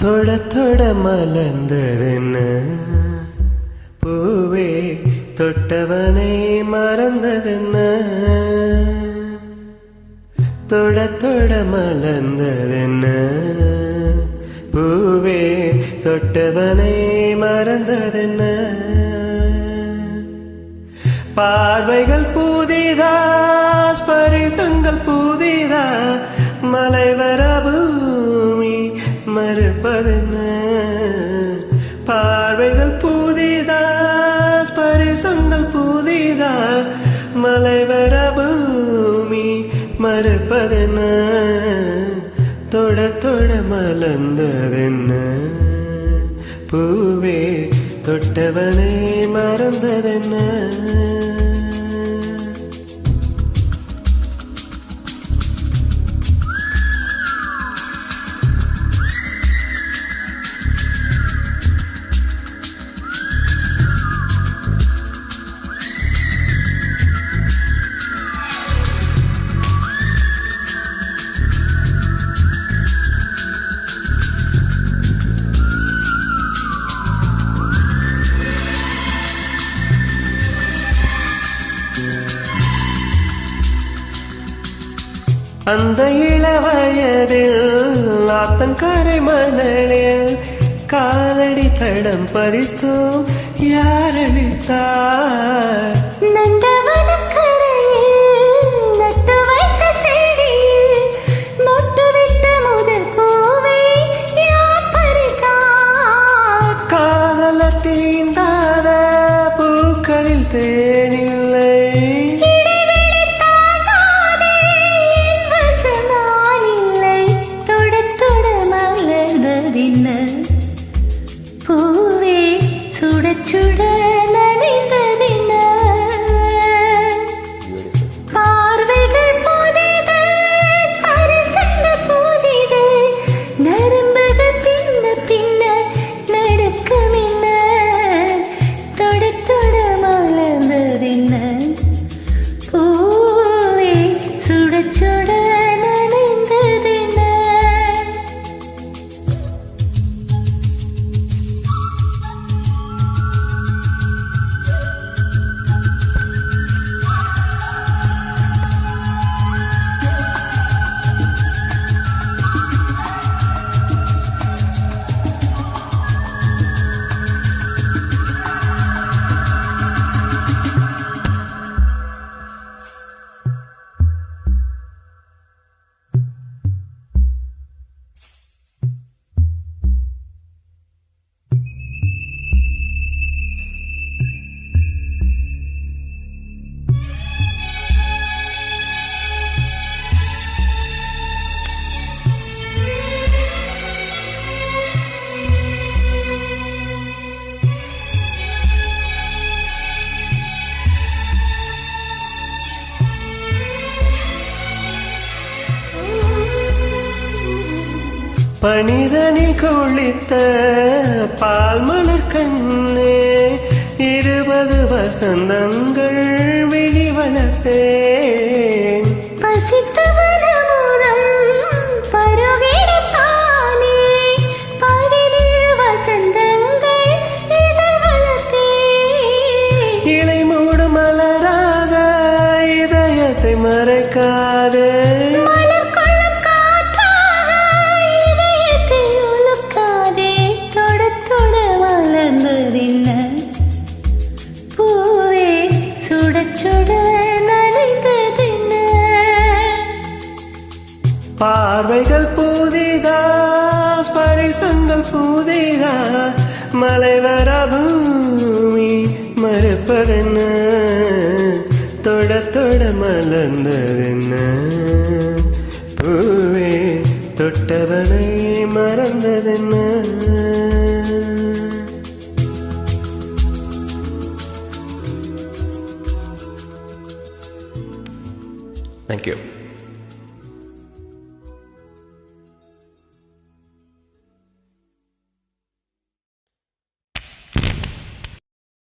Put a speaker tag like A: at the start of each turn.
A: தொட தொட மலர்ந்ததென்ன பூவே தொட்டவனை மறந்ததென்ன தொட தொட மலர்ந்ததென்ன பூவே தொட்டவனை மறந்ததென்ன பார்வைகள் புதிதா ஸ்பரிசங்கள் புதிதா மலைவர பூமி மறுப்பதென்ன பார்வைகள் புதிதா ஸ்பரிசங்கள் புதிதா மலைவர பூமி மறுப்பதென்ன தொட தொட மலர்ந்ததென்ன பூவே தொட்டவனை மறந்ததென்ன அந்த இளவயதில் ஆத்தங்கரை மணலில் காலடி தடம் பதித்தோம் யார் அளித்தார் காதலர் தீண்டாத பூக்களில் தேனில்லை
B: பூவே சுட சுட நனைந்ததின பார்வைகள் புதிது ஸ்பரிசங்கள் புதிது நரம்புகள் பின்ன பின்ன நடக்கமின்ன தொட தொட மலர்ந்ததின பூவே சுட சுட
A: பனிதனில் குளித்த பால் மலர் கண்ணே 20 வசந்தங்கள் விழி வளர்த்தேன் இலை மூடு மலராக இதயத்தை மறைக்காதே
B: பூவே சுட சுட நனைந்ததென்ன
A: பார்வைகள் புதிதா ஸ்பரிசங்கள் புதிதா மலைவர பூமி மறுப்பதென்ன தொட தொட மலர்ந்ததென்ன பூவே தொட்டவனை மறந்ததென்ன Thank you.